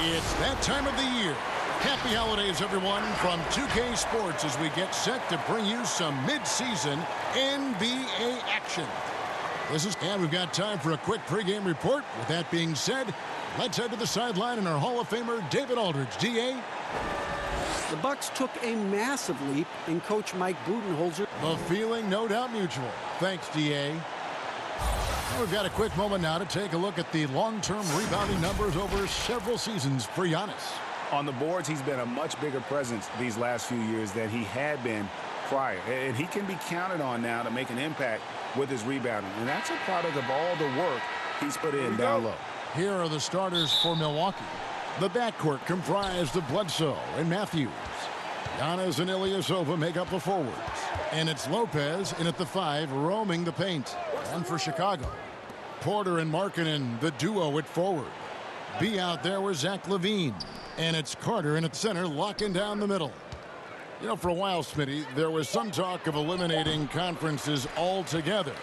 It's that time of the year. Happy holidays, everyone, from 2K Sports as we get set to bring you some mid-season NBA action. And we've got time for a quick pregame report. With that being said, let's head to the sideline and our Hall of Famer, David Aldridge. D.A.? The Bucks took a massive leap in Coach Mike Budenholzer. The feeling, no doubt, mutual. Thanks, D.A. We've got a quick moment now to take a look at the long-term rebounding numbers over several seasons for Giannis. On the boards, he's been a much bigger presence these last few years than he had been prior. And he can be counted on now to make an impact with his rebounding. And that's a product of all the work he's put in down low. Here are the starters for Milwaukee. The backcourt comprised of Bledsoe and Matthews. Giannis and Ilyasova make up the forwards. And it's Lopez in at the 5, roaming the paint. And for Chicago, Porter and Markkanen, the duo at forward. B out there with Zach LaVine. And it's Carter in at center, locking down the middle. You know, for a while, Smitty, there was some talk of eliminating conferences altogether.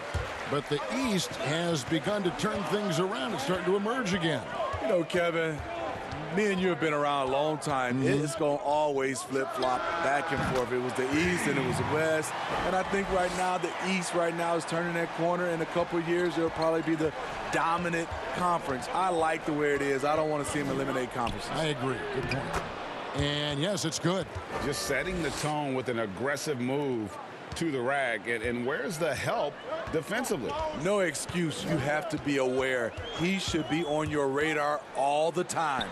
But the East has begun to turn things around and starting to emerge again. You know, Kevin, me and you have been around a long time. It's going to always flip-flop back and forth. It was the East and it was the West. And I think right now the East right now is turning that corner. In a couple of years, it'll probably be the dominant conference. I like the way it is. I don't want to see them eliminate conferences. I agree. Good point. And, yes, it's good. Just setting the tone with an aggressive move to the rack. And where's the help defensively? No excuse. You have to be aware. He should be on your radar all the time.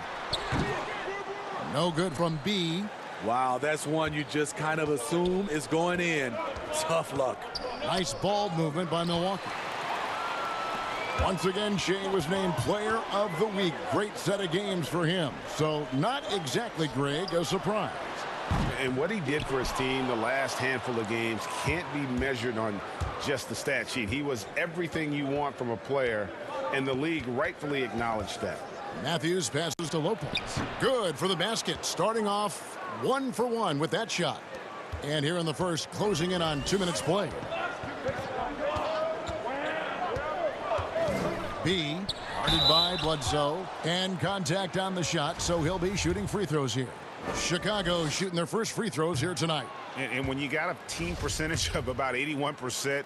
No good from B. Wow, that's one you just kind of assume is going in. Tough luck. Nice ball movement by Milwaukee. Once again, Shea was named Player of the Week. Great set of games for him. So not exactly, Greg, a surprise. And what he did for his team the last handful of games can't be measured on just the stat sheet. He was everything you want from a player, and the league rightfully acknowledged that. Matthews passes to Lopez. Good for the basket. Starting off 1 for 1 with that shot. And here in the first, closing in on 2 minutes play. B, guarded by Bledsoe, and contact on the shot, so he'll be shooting free throws here. Chicago shooting their first free throws here tonight. And when you got a team percentage of about 81%,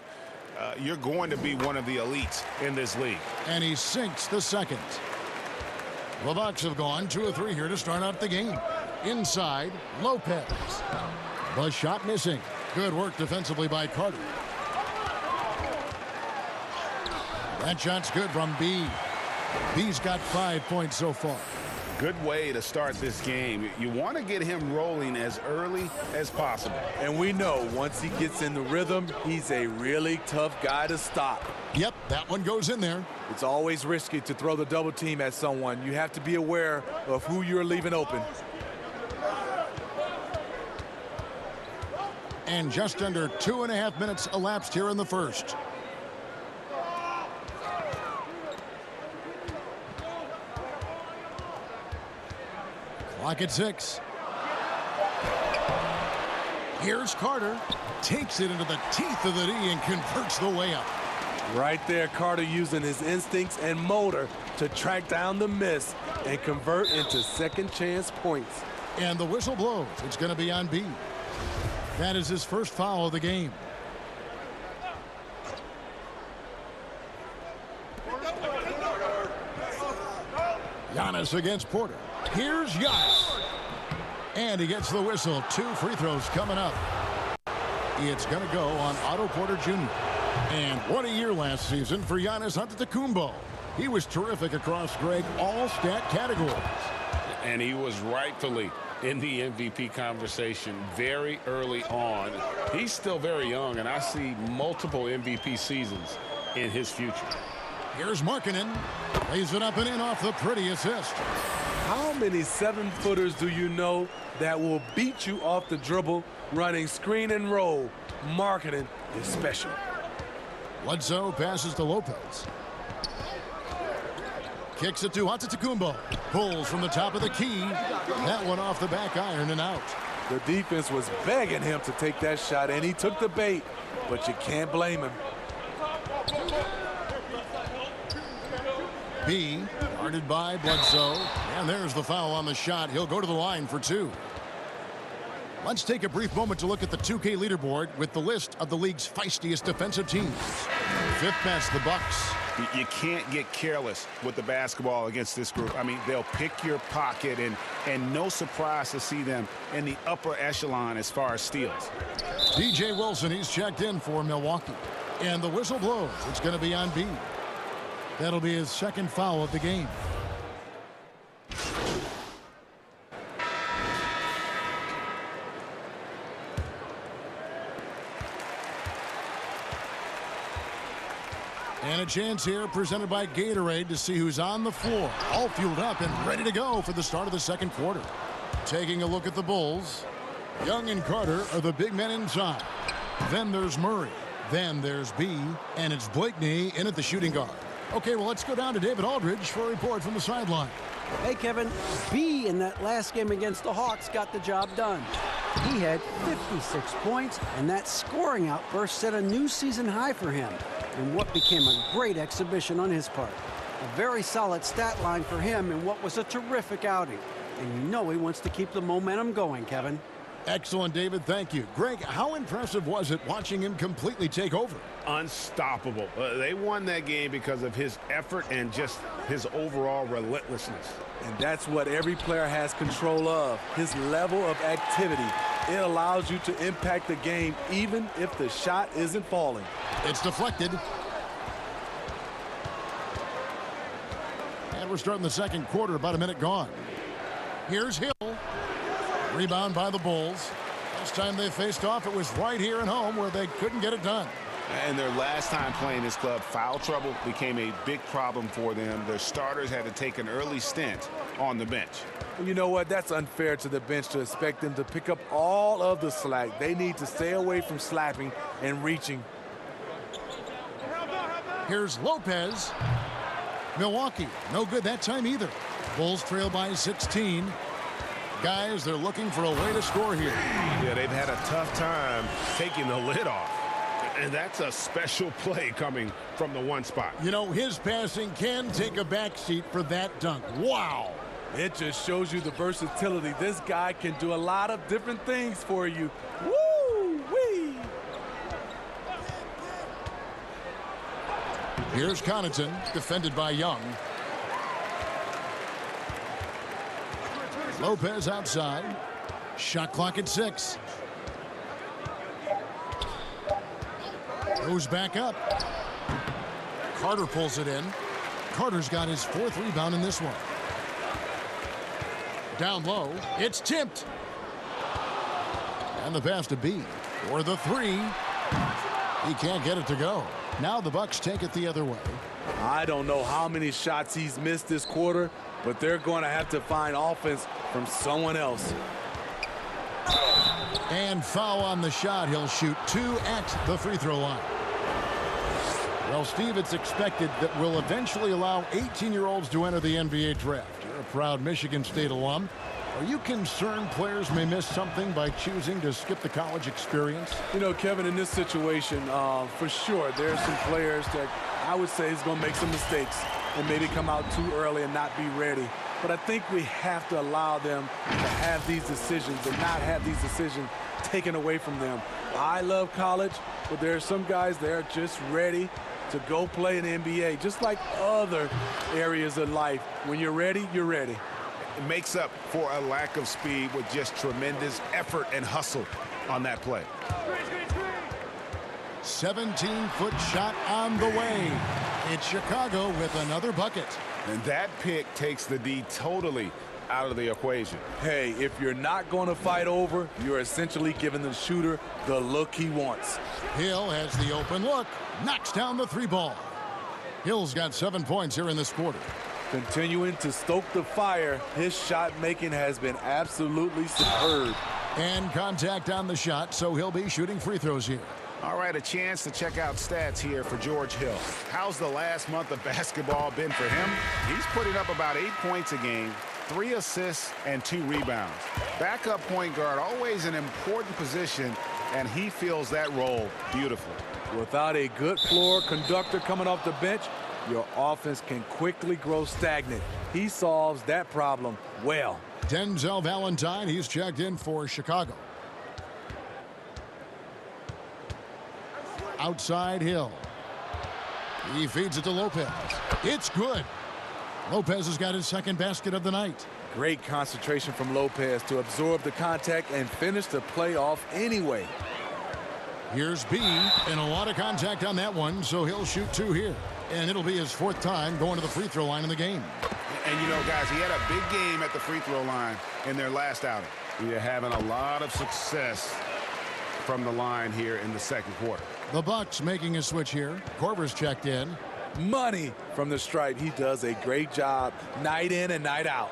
you're going to be one of the elites in this league. And he sinks the second. The Bucks have gone 2 of 3 here to start out the game. Inside, Lopez. The shot missing. Good work defensively by Carter. That shot's good from B. B's got 5 points so far. Good way to start this game. You want to get him rolling as early as possible. And we know once he gets in the rhythm, he's a really tough guy to stop. Yep, that one goes in there. It's always risky to throw the double team at someone. You have to be aware of who you're leaving open. And just under 2.5 minutes elapsed here in the first. Clock at 6. Here's Carter. Takes it into the teeth of the D and converts the layup. Right there, Carter using his instincts and motor to track down the miss and convert into second chance points. And the whistle blows. It's going to be on B. That is his first foul of the game. Giannis against Porter. Here's Giannis. And he gets the whistle. 2 free throws coming up. It's going to go on Otto Porter Jr. And what a year last season for Giannis Antetokounmpo. He was terrific across, Greg, all stat categories. And he was rightfully in the MVP conversation very early on. He's still very young, and I see multiple MVP seasons in his future. Here's Markkanen. Lays it up and in off the pretty assist. How many 7-footers do you know that will beat you off the dribble running screen and roll? Markkanen is special. Bledsoe passes to Lopez. Kicks it to Antetokounmpo. Pulls from the top of the key. That one off the back iron and out. The defense was begging him to take that shot, and he took the bait, but you can't blame him. B, guarded by Bledsoe. And there's the foul on the shot. He'll go to the line for 2. Let's take a brief moment to look at the 2K leaderboard with the list of the league's feistiest defensive teams. Fifth best, the Bucks. You can't get careless with the basketball against this group. I mean, they'll pick your pocket, and no surprise to see them in the upper echelon as far as steals. DJ Wilson, he's checked in for Milwaukee. And the whistle blows. It's going to be on B. That'll be his second foul of the game. And a chance here presented by Gatorade to see who's on the floor. All fueled up and ready to go for the start of the second quarter. Taking a look at the Bulls. Young and Carter are the big men inside. Then there's Murray. Then there's B. And it's Blakeney in at the shooting guard. Okay, well, let's go down to David Aldridge for a report from the sideline. Hey, Kevin, B in that last game against the Hawks got the job done. He had 56 points, and that scoring outburst set a new season high for him in what became a great exhibition on his part. A very solid stat line for him in what was a terrific outing. And you know he wants to keep the momentum going, Kevin. Excellent, David. Thank you. Greg, how impressive was it watching him completely take over? Unstoppable. They won that game because of his effort and just his overall relentlessness. And that's what every player has control of, his level of activity. It allows you to impact the game even if the shot isn't falling. It's deflected. And we're starting the second quarter, about a minute gone. Here's Hill. Rebound by the Bulls. Last time they faced off, it was right here at home where they couldn't get it done. And their last time playing this club, foul trouble became a big problem for them. Their starters had to take an early stint on the bench. You know what? That's unfair to the bench to expect them to pick up all of the slack. They need to stay away from slapping and reaching. Here's Lopez. Milwaukee, no good that time either. Bulls trail by 16. Guys, they're looking for a way to score here. Yeah, they've had a tough time taking the lid off. And that's a special play coming from the one spot. You know, his passing can take a backseat for that dunk. Wow. It just shows you the versatility. This guy can do a lot of different things for you. Woo-wee! Here's Connaughton, defended by Young. Lopez outside. Shot clock at 6. Goes back up. Carter pulls it in. Carter's got his 4th rebound in this one. Down low. It's tipped. And the pass to B for the 3. He can't get it to go. Now the Bucks take it the other way. I don't know how many shots he's missed this quarter, but they're going to have to find offense from someone else. And foul on the shot. He'll shoot 2 at the free throw line. Well, Steve, it's expected that we'll eventually allow 18-year-olds to enter the NBA draft. You're a proud Michigan State alum. Are you concerned players may miss something by choosing to skip the college experience? You know, Kevin, in this situation, for sure, there are some players that I would say is going to make some mistakes and maybe come out too early and not be ready. But I think we have to allow them to have these decisions and not have these decisions taken away from them. I love college, but there are some guys that are just ready to go play in the NBA, just like other areas of life. When you're ready, you're ready. It makes up for a lack of speed with just tremendous effort and hustle on that play. 17-foot shot on the way. It's Chicago with another bucket. And that pick takes the D totally out of the equation. Hey, if you're not going to fight over, you're essentially giving the shooter the look he wants. Hill has the open look, knocks down the 3 ball. Hill's got 7 points here in this quarter. Continuing to stoke the fire, his shot making has been absolutely superb. And contact on the shot, so he'll be shooting free throws here. All right, a chance to check out stats here for George Hill. How's the last month of basketball been for him? He's putting up about 8 points a game, 3 assists, and 2 rebounds. Backup point guard, always an important position, and he fills that role beautifully. Without a good floor conductor coming off the bench, your offense can quickly grow stagnant. He solves that problem well. Denzel Valentine, he's checked in for Chicago. Outside Hill. He feeds it to Lopez. It's good. Lopez has got his second basket of the night. Great concentration from Lopez to absorb the contact and finish the play off anyway. Here's B, and a lot of contact on that one, so he'll shoot 2 here. And it'll be his 4th time going to the free throw line in the game. And, you know, guys, he had a big game at the free throw line in their last outing. We're having a lot of success from the line here in the second quarter. The Bucks making a switch here. Korver's checked in. Money from the stripe. He does a great job night in and night out.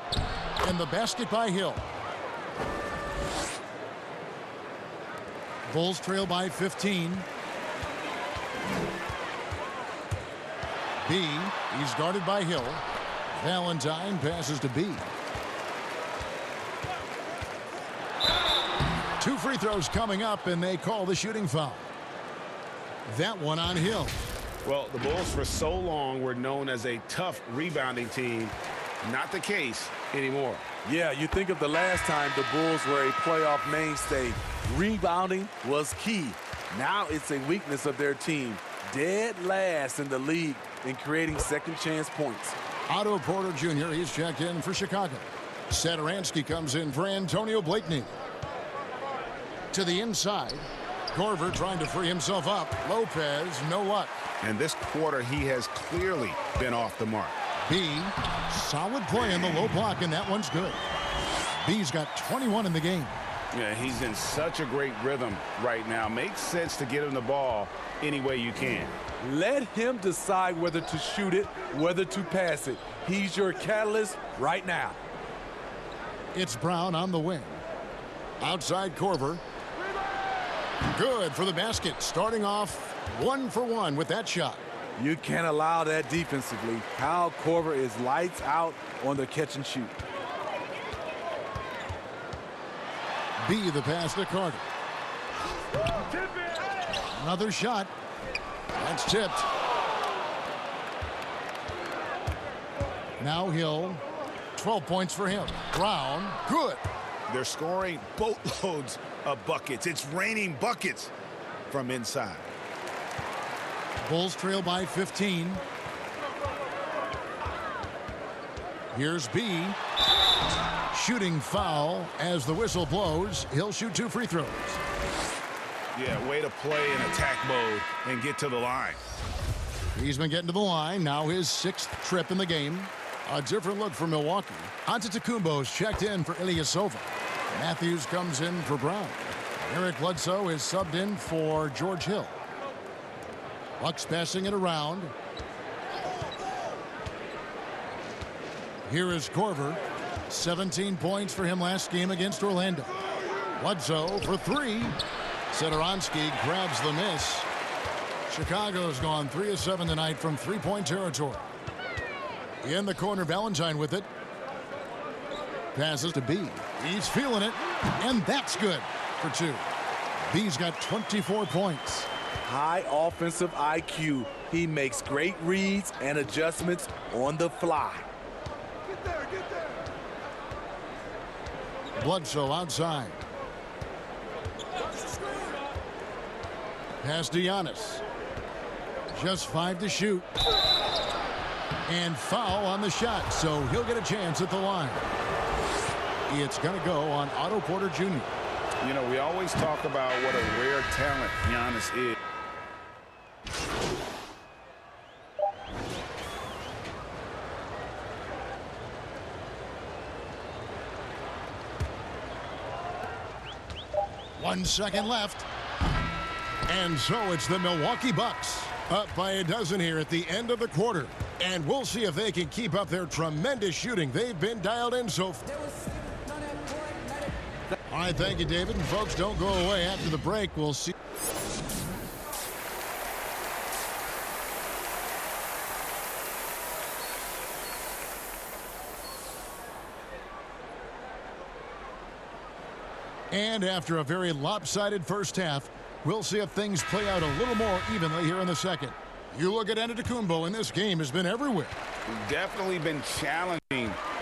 And the basket by Hill. Bulls trail by 15. B, he's guarded by Hill. Valentine passes to B. 2 free throws coming up, and they call the shooting foul. That one on Hill. Well, the Bulls for so long were known as a tough rebounding team. Not the case anymore. Yeah, you think of the last time the Bulls were a playoff mainstay. Rebounding was key. Now it's a weakness of their team. Dead last in the league in creating second chance points. Otto Porter Jr., he's checked in for Chicago. Satoransky comes in for Antonio Blakeney. To the inside. Korver trying to free himself up. Lopez, no luck. And this quarter, he has clearly been off the mark. B, solid play in the low block, and that one's good. B's got 21 in the game. Yeah, he's in such a great rhythm right now. Makes sense to get him the ball any way you can. Let him decide whether to shoot it, whether to pass it. He's your catalyst right now. It's Brown on the wing. Outside Korver. Good for the basket. Starting off 1 for 1 with that shot. You can't allow that defensively. Kyle Korver is lights out on the catch and shoot. B, the pass to Carter. Another shot. That's tipped. Now Hill. 12 points for him. Brown, good. They're scoring boatloads of buckets. It's raining buckets from inside. Bulls trail by 15. Here's B. Shooting foul as the whistle blows. He'll shoot 2 free throws. Yeah, way to play in attack mode and get to the line. He's been getting to the line. Now his 6th trip in the game. A different look for Milwaukee. Antetokounmpo's checked in for Ilyasova. Matthews comes in for Brown. Eric Bledsoe is subbed in for George Hill. Bucks passing it around. Here is Korver. 17 points for him last game against Orlando. Bledsoe for 3. Satoransky grabs the miss. Chicago's gone 3 of 7 tonight from 3-point territory. In the corner, Valentine with it. Passes to B. He's feeling it, and that's good for 2. B's got 24 points. High offensive IQ. He makes great reads and adjustments on the fly. Get there. Bledsoe outside. Pass to Giannis. Just 5 to shoot. And foul on the shot, so he'll get a chance at the line. It's going to go on Otto Porter Jr. You know, we always talk about what a rare talent Giannis is. One second left. And so it's the Milwaukee Bucks up by a dozen here at the end of the quarter. And we'll see if they can keep up their tremendous shooting. They've been dialed in so far. All right, thank you, David. And folks, don't go away after the break. We'll see. And after a very lopsided first half, we'll see if things play out a little more evenly here in the second. You look at Antetokounmpo, and this game has been everywhere. Definitely been challenging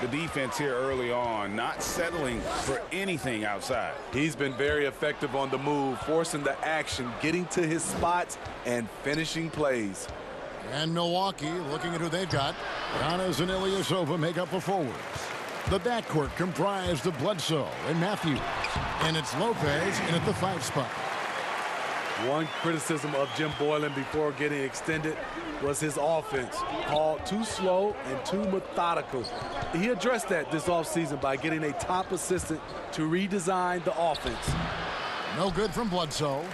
the defense here early on, not settling for anything outside. He's been very effective on the move, forcing the action, getting to his spots, and finishing plays. And Milwaukee, looking at who they've got, Giannis and Ilyasova make up the forwards. The backcourt comprised of Bledsoe and Matthews. And it's Lopez in at the 5 spot. One criticism of Jim Boylen before getting extended was his offense, called too slow and too methodical. He addressed that this offseason by getting a top assistant to redesign the offense. No good from Bledsoe.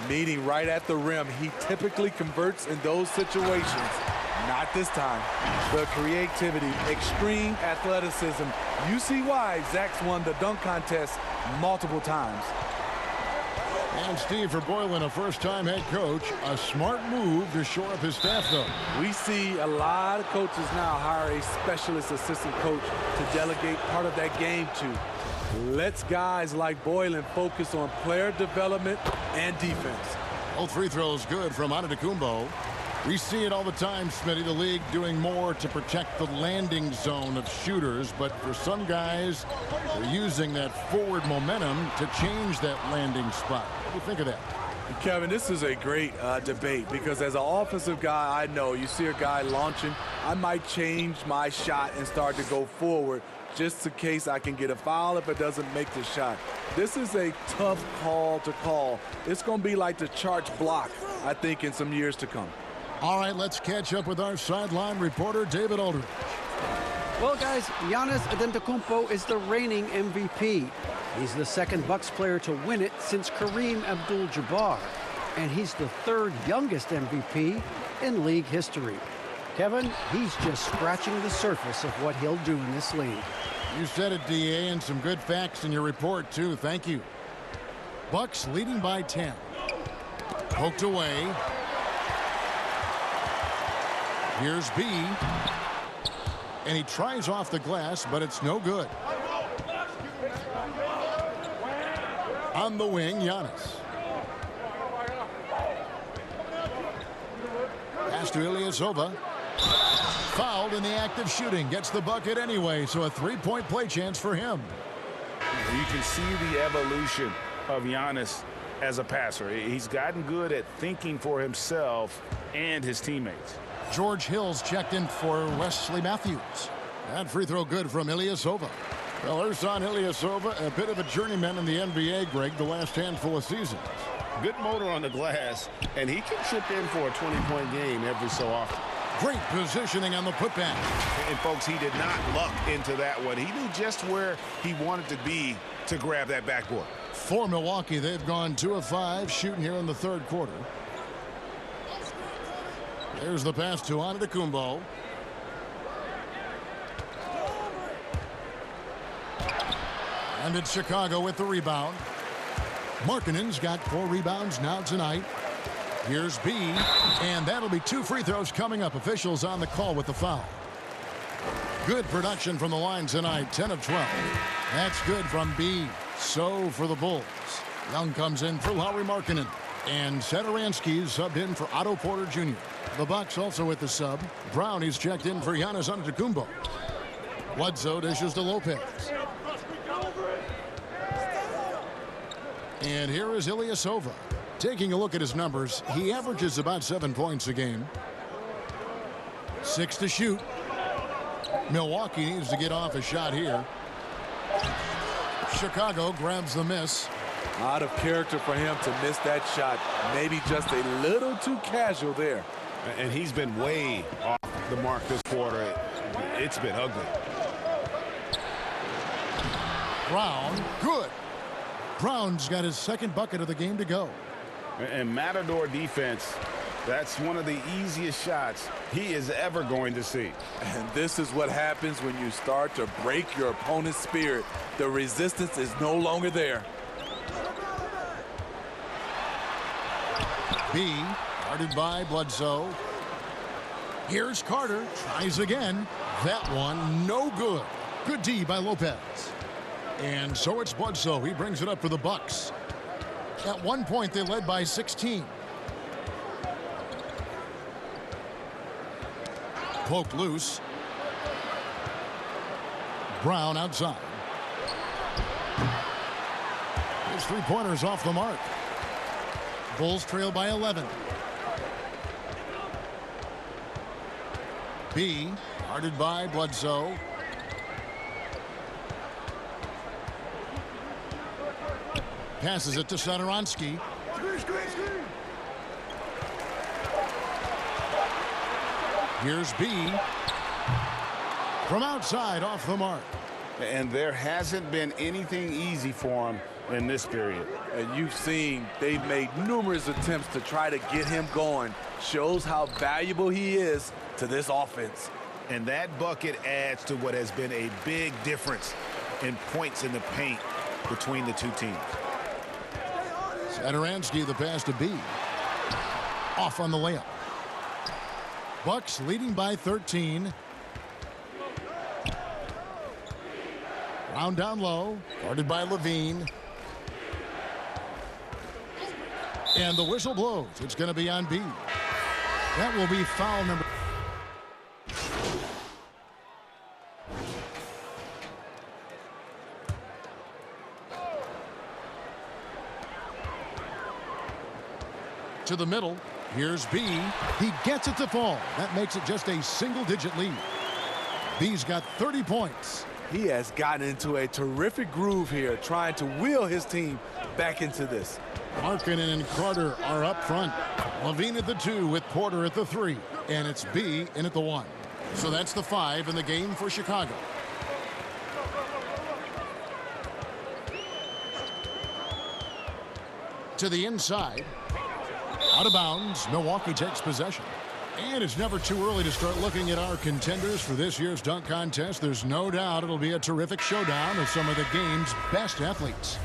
Meeting right at the rim, he typically converts in those situations. Not this time. The creativity, extreme athleticism. You see why Zach's won the dunk contest multiple times. And Steve, for Boylen, a first-time head coach, a smart move to shore up his staff, though. We see a lot of coaches now hire a specialist assistant coach to delegate part of that game to. Lets guys like Boylen focus on player development and defense. Both free throws good from Antetokounmpo. We see it all the time, Smitty, the league doing more to protect the landing zone of shooters, but for some guys, they're using that forward momentum to change that landing spot. What do you think of that? Kevin, this is a great debate because as an offensive guy, I know you see a guy launching, I might change my shot and start to go forward just in case I can get a foul if it doesn't make the shot. This is a tough call to call. It's going to be like the charge block, I think, in some years to come. All right, let's catch up with our sideline reporter, David Aldridge. Well, guys, Giannis Antetokounmpo is the reigning MVP. He's the second Bucks player to win it since Kareem Abdul-Jabbar. And he's the third youngest MVP in league history. Kevin, he's just scratching the surface of what he'll do in this league. You said it, DA, and some good facts in your report, too. Thank you. Bucks leading by 10. Poked away. Here's B. And he tries off the glass, but it's no good. On the wing, Giannis. Pass to Ilyasova. Fouled in the act of shooting. Gets the bucket anyway, so a three-point play chance for him. You can see the evolution of Giannis as a passer. He's gotten good at thinking for himself and his teammates. George Hill's checked in for Wesley Matthews. That free throw good from Ilyasova. Well, Ersan Ilyasova, a bit of a journeyman in the NBA, Greg, the last handful of seasons. Good motor on the glass, and he can chip in for a 20-point game every so often. Great positioning on the putback. And, folks, he did not luck into that one. He knew just where he wanted to be to grab that backboard. For Milwaukee, they've gone 2 of 5 shooting here in the third quarter. There's the pass to Antetokounmpo. And it's Chicago with the rebound. Markkanen's got 4 rebounds now tonight. Here's B, and that'll be 2 free throws coming up. Officials on the call with the foul. Good production from the line tonight, 10 of 12. That's good from B. So for the Bulls. Young comes in for Lauri Markkanen. And Satoransky's subbed in for Otto Porter Jr. The Bucks also with the sub. Brown, he's checked in for Giannis Antetokounmpo. Bledsoe dishes to Lopez. And here is Ilyasova. Taking a look at his numbers, he averages about 7 points a game. 6 to shoot. Milwaukee needs to get off a shot here. Chicago grabs the miss. Out of character for him to miss that shot. Maybe just a little too casual there. And he's been way off the mark this quarter. It's been ugly. Brown, good. Brown's got his second bucket of the game to go. And Matador defense, that's one of the easiest shots he is ever going to see. And this is what happens when you start to break your opponent's spirit. The resistance is no longer there. B, guarded by Bledsoe. Here's Carter, tries again. That one, no good. Good D by Lopez. And so it's Bledsoe. He brings it up for the Bucks. At one point, they led by 16. Poked loose. Brown outside. His three-pointers off the mark. Bulls trail by 11. B, guarded by Bledsoe. Passes it to Satoransky. Here's B. From outside, off the mark. And there hasn't been anything easy for him in this period. And you've seen they've made numerous attempts to try to get him going. Shows how valuable he is to this offense. And that bucket adds to what has been a big difference in points in the paint between the two teams. Satoransky the pass to B. Off on the layup. Bucks leading by 13. Brown down low, guarded by Levine. And the whistle blows. It's going to be on B. That will be foul number. To the middle. Here's B. He gets it to fall. That makes it just a single-digit lead. B's got 30 points. He has gotten into a terrific groove here, trying to wheel his team back into this. Markkanen and Carter are up front. Levine at the 2 with Porter at the 3. And it's B in at the 1. So that's the 5 in the game for Chicago. To the inside. Out of bounds. Milwaukee takes possession. And it's never too early to start looking at our contenders for this year's dunk contest. There's no doubt it'll be a terrific showdown of some of the game's best athletes.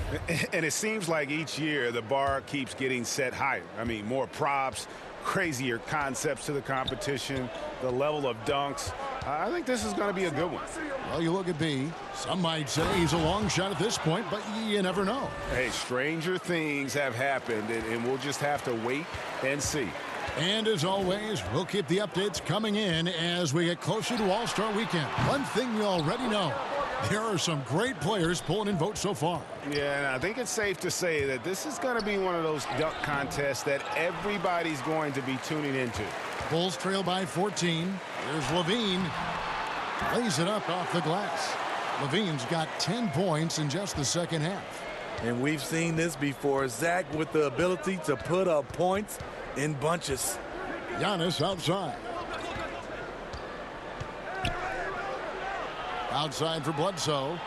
And it seems like each year the bar keeps getting set higher. I mean, more props, crazier concepts to the competition, the level of dunks. I think this is going to be a good one. Well, you look at B. Some might say he's a long shot at this point, but you never know. Hey, stranger things have happened, and we'll just have to wait and see. And as always, we'll keep the updates coming in as we get closer to All-Star Weekend. One thing we already know, there are some great players pulling in votes so far. Yeah, and I think it's safe to say that this is going to be one of those dunk contests that everybody's going to be tuning into. Bulls trail by 14. Here's Levine. Lays it up off the glass. Levine's got 10 points in just the second half. And we've seen this before. Zach with the ability to put up points in bunches. Giannis outside. Outside for Bledsoe.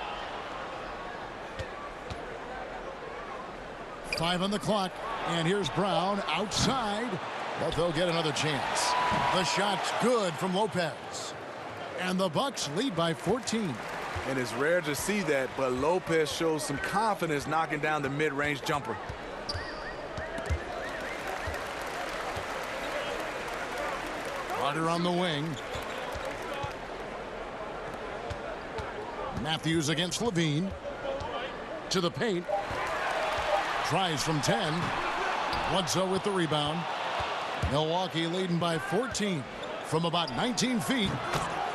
5 on the clock. And here's Brown outside. But they'll get another chance. The shot's good from Lopez. And the Bucks lead by 14. And it's rare to see that, but Lopez shows some confidence knocking down the mid-range jumper. Carter on the wing. Matthews against Levine. To the paint. Tries from 10. Bledsoe with the rebound. Milwaukee leading by 14 from about 19 feet.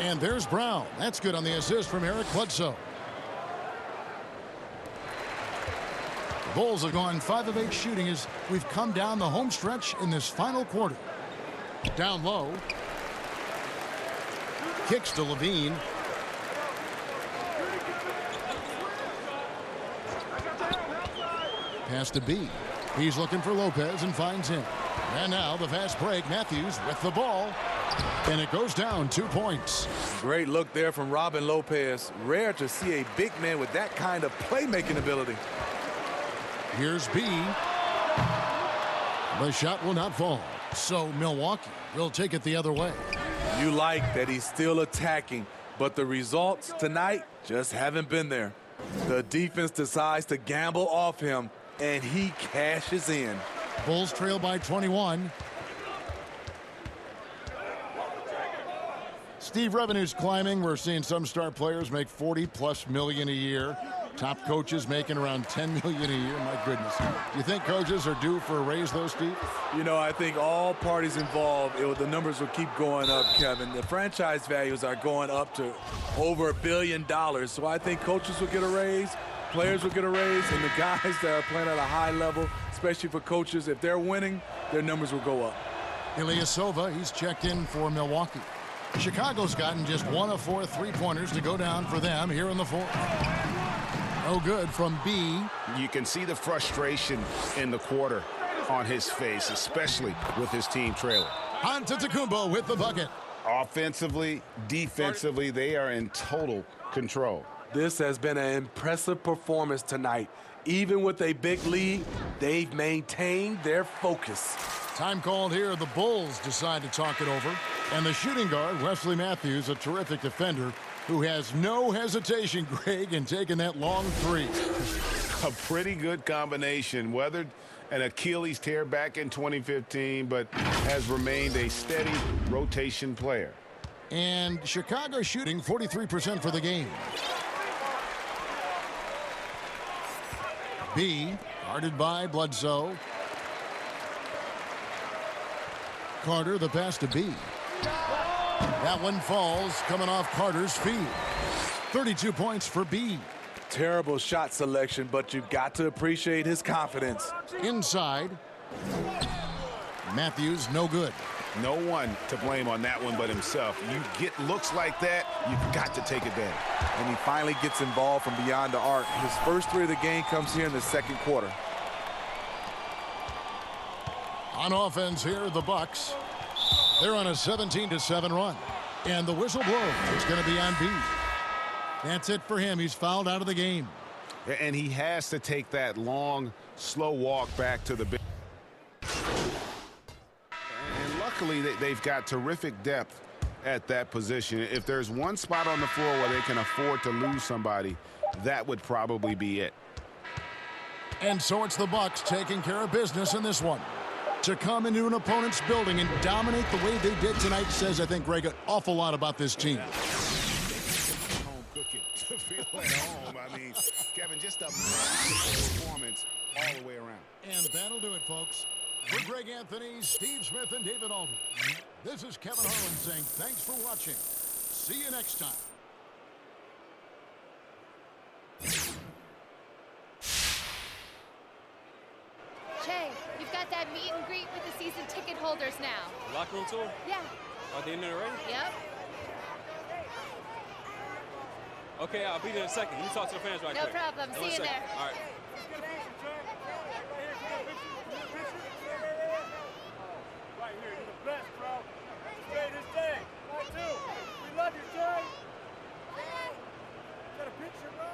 And there's Brown. That's good on the assist from Eric Bledsoe. The Bulls have gone 5 of 8 shooting as we've come down the home stretch in this final quarter. Down low. Kicks to Levine. Pass to B. He's looking for Lopez and finds him. And now the fast break. Matthews with the ball. And it goes down 2 points. Great look there from Robin Lopez. Rare to see a big man with that kind of playmaking ability. Here's B. The shot will not fall. So Milwaukee will take it the other way. You like that he's still attacking, but the results tonight just haven't been there. The defense decides to gamble off him, and he cashes in. Bulls trail by 21. Steve, revenue's climbing. We're seeing some star players make $40+ million a year. Top coaches making around $10 million a year. My goodness. Do you think coaches are due for a raise, though, Steve? You know, I think all parties involved, the numbers will keep going up, Kevin. The franchise values are going up to over $1 billion. So I think coaches will get a raise, players will get a raise, and the guys that are playing at a high level, especially for coaches, if they're winning, their numbers will go up. Ilyasova, he's checked in for Milwaukee. Chicago's gotten just 1 of 4 3-pointers to go down for them here in the fourth. No good from B. You can see the frustration in the quarter on his face, especially with his team trailing. Antetokounmpo with the bucket. Offensively, defensively, they are in total control. This has been an impressive performance tonight. Even with a big lead, they've maintained their focus. Time called here. The Bulls decide to talk it over. And the shooting guard, Wesley Matthews, a terrific defender, who has no hesitation, Greg, in taking that long three. A pretty good combination. Weathered an Achilles tear back in 2015, but has remained a steady rotation player. And Chicago shooting 43% for the game. B, guarded by Bledsoe. Carter, the pass to B. That one falls, coming off Carter's feet. 32 points for B. Terrible shot selection, but you've got to appreciate his confidence. Inside. Matthews, no good. No one to blame on that one but himself. You get looks like that, you've got to take advantage. And he finally gets involved from beyond the arc. His first three of the game comes here in the second quarter. On offense here, the Bucks. They're on a 17-7 run. And the whistle blows. It's going to be on B. That's it for him. He's fouled out of the game. And he has to take that long, slow walk back to the bench. And luckily, they've got terrific depth at that position. If there's one spot on the floor where they can afford to lose somebody, that would probably be it. And so it's the Bucks taking care of business in this one. To come into an opponent's building and dominate the way they did tonight says, I think, Greg, an awful lot about this team. Home cooking to feel at home. I mean, Kevin, just a performance all the way around. And that'll do it, folks. For Greg Anthony, Steve Smith, and David Alden, this is Kevin Harlan saying thanks for watching. See you next time. Che, you've got that meet and greet with the season ticket holders now. Locker room tour? Yeah. Are they in there already? Yep. Okay, I'll be there in a second. Let me talk to the fans right No quick. problem. See you there. All right. Right here, you're the best, bro. Stay this day. I too. We love you, Jay. Got a picture, bro?